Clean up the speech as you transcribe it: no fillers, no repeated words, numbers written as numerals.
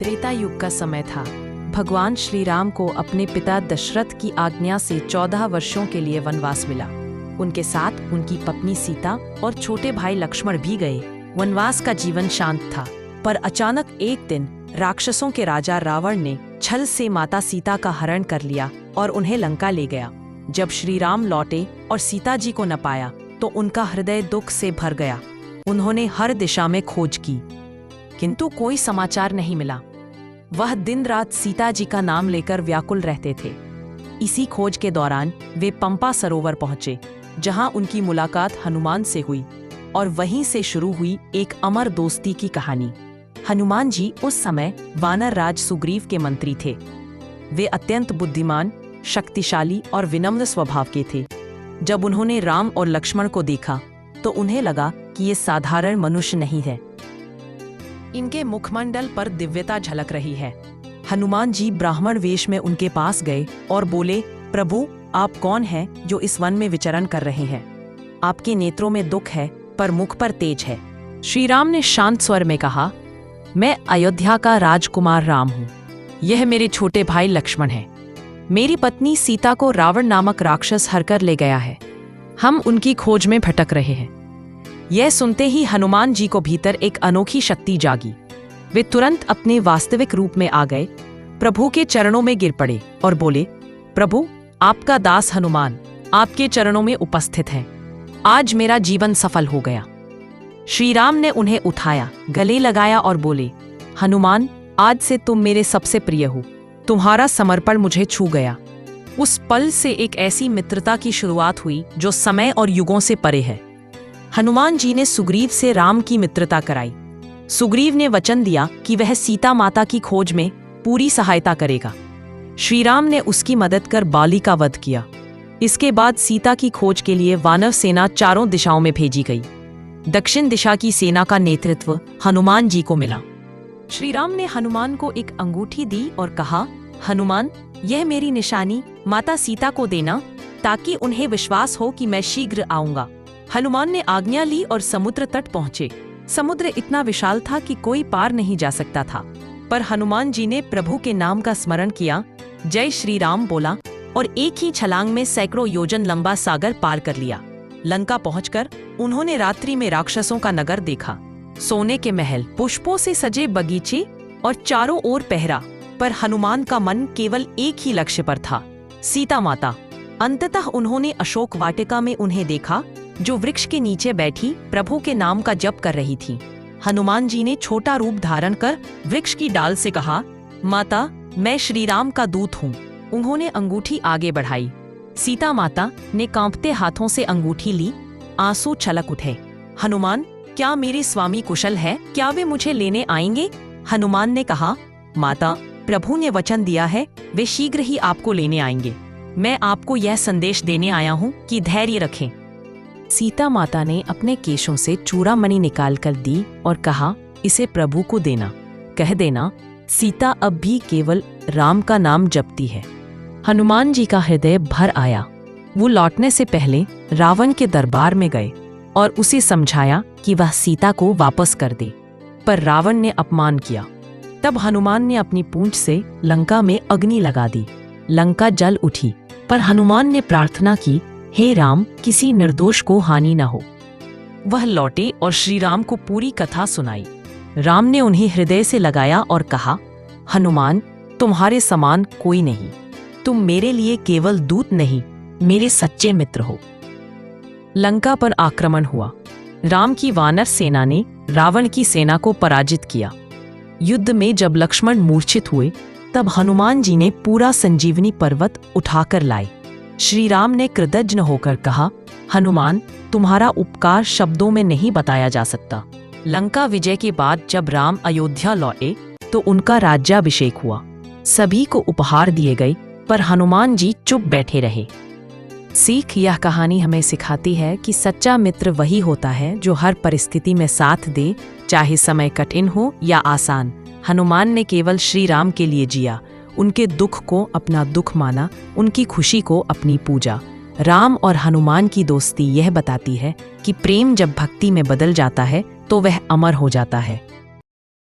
त्रेता युग का समय था। भगवान श्री राम को अपने पिता दशरथ की आज्ञा से 14 वर्षों के लिए वनवास मिला। उनके साथ उनकी पत्नी सीता और छोटे भाई लक्ष्मण भी गए। वनवास का जीवन शांत था, पर अचानक एक दिन राक्षसों के राजा रावण ने छल से माता सीता का हरण कर लिया और उन्हें लंका ले गया। जब श्री राम लौटे और सीता जी को न पाया तो उनका हृदय दुख से भर गया। उन्होंने हर दिशा में खोज की, किंतु कोई समाचार नहीं मिला। वह दिन रात सीता जी का नाम लेकर व्याकुल रहते थे। इसी खोज के दौरान वे पंपा सरोवर पहुंचे, जहां उनकी मुलाकात हनुमान से हुई और वहीं से शुरू हुई एक अमर दोस्ती की कहानी। हनुमान जी उस समय वानर राज सुग्रीव के मंत्री थे। वे अत्यंत बुद्धिमान, शक्तिशाली और विनम्र स्वभाव के थे। जब उन्होंने राम और लक्ष्मण को देखा तो उन्हें लगा कि ये साधारण मनुष्य नहीं है। इनके मुखमंडल पर दिव्यता झलक रही है। हनुमान जी ब्राह्मण वेश में उनके पास गए और बोले, प्रभु, आप कौन हैं जो इस वन में विचरण कर रहे हैं? आपके नेत्रों में दुख है पर मुख पर तेज है। श्री राम ने शांत स्वर में कहा, मैं अयोध्या का राजकुमार राम हूँ। यह मेरे छोटे भाई लक्ष्मण है। मेरी पत्नी सीता को रावण नामक राक्षस हर कर ले गया है। हम उनकी खोज में भटक रहे हैं। यह सुनते ही हनुमान जी को भीतर एक अनोखी शक्ति जागी। वे तुरंत अपने वास्तविक रूप में आ गए, प्रभु के चरणों में गिर पड़े और बोले, प्रभु, आपका दास हनुमान आपके चरणों में उपस्थित है। आज मेरा जीवन सफल हो गया। श्री राम ने उन्हें उठाया, गले लगाया और बोले, हनुमान, आज से तुम मेरे सबसे प्रिय हो। तुम्हारा समर्पण मुझे छू गया। उस पल से एक ऐसी मित्रता की शुरुआत हुई जो समय और युगों से परे है। हनुमान जी ने सुग्रीव से राम की मित्रता कराई। सुग्रीव ने वचन दिया कि वह सीता माता की खोज में पूरी सहायता करेगा। श्री राम ने उसकी मदद कर बाली का वध किया। इसके बाद सीता की खोज के लिए वानर सेना चारों दिशाओं में भेजी गई। दक्षिण दिशा की सेना का नेतृत्व हनुमान जी को मिला। श्री राम ने हनुमान को एक अंगूठी दी और कहा, हनुमान, यह मेरी निशानी माता सीता को देना, ताकि उन्हें विश्वास हो कि मैं शीघ्र आऊंगा। हनुमान ने आज्ञा ली और समुद्र तट पहुंचे। समुद्र इतना विशाल था कि कोई पार नहीं जा सकता था, पर हनुमान जी ने प्रभु के नाम का स्मरण किया, जय श्री राम बोला और एक ही छलांग में सैकड़ों योजन लंबा सागर पार कर लिया। लंका पहुंचकर उन्होंने रात्रि में राक्षसों का नगर देखा। सोने के महल, पुष्पों से सजे बगीचे और चारों ओर पहरा, पर हनुमान का मन केवल एक ही लक्ष्य पर था, सीता माता। अंततः उन्होंने अशोक वाटिका में उन्हें देखा, जो वृक्ष के नीचे बैठी प्रभु के नाम का जप कर रही थी। हनुमान जी ने छोटा रूप धारण कर वृक्ष की डाल से कहा, माता, मैं श्री राम का दूत हूँ। उन्होंने अंगूठी आगे बढ़ाई। सीता माता ने कांपते हाथों से अंगूठी ली। आंसू छलक उठे। हनुमान, क्या मेरे स्वामी कुशल है? क्या वे मुझे लेने आएंगे? हनुमान ने कहा, माता, प्रभु ने वचन दिया है, वे शीघ्र ही आपको लेने आएंगे। मैं आपको यह संदेश देने आया हूँ कि धैर्य रखें। सीता माता ने अपने केशों से चूड़ामणि निकाल कर दी और कहा, इसे प्रभु को देना। कह देना, सीता अब भी केवल राम का नाम जपती है। हनुमान जी का हृदय भर आया। वो लौटने से पहले रावण के दरबार में गए और उसे समझाया कि वह सीता को वापस कर दे, पर रावण ने अपमान किया। तब हनुमान ने अपनी पूंछ से लंका में अग्नि लगा दी। लंका जल उठी, पर हनुमान ने प्रार्थना की, हे राम, किसी निर्दोष को हानि न हो। वह लौटे और श्री राम को पूरी कथा सुनाई। राम ने उन्हें हृदय से लगाया और कहा, हनुमान, तुम्हारे समान कोई नहीं। तुम मेरे लिए केवल दूत नहीं, मेरे सच्चे मित्र हो। लंका पर आक्रमण हुआ। राम की वानर सेना ने रावण की सेना को पराजित किया। युद्ध में जब लक्ष्मण मूर्छित हुए, तब हनुमान जी ने पूरा संजीवनी पर्वत उठाकर लाए। श्री राम ने कृतज्ञ होकर कहा, हनुमान, तुम्हारा उपकार शब्दों में नहीं बताया जा सकता। लंका विजय के बाद जब राम अयोध्या लौटे तो उनका राज्याभिषेक हुआ। सभी को उपहार दिए गए, पर हनुमान जी चुप बैठे रहे। सीख, यह कहानी हमें सिखाती है कि सच्चा मित्र वही होता है जो हर परिस्थिति में साथ दे, चाहे समय कठिन हो या आसान। हनुमान ने केवल श्री राम के लिए जिया, उनके दुख को अपना दुख माना, उनकी खुशी को अपनी पूजा। राम और हनुमान की दोस्ती यह बताती है कि प्रेम जब भक्ति में बदल जाता है तो वह अमर हो जाता है।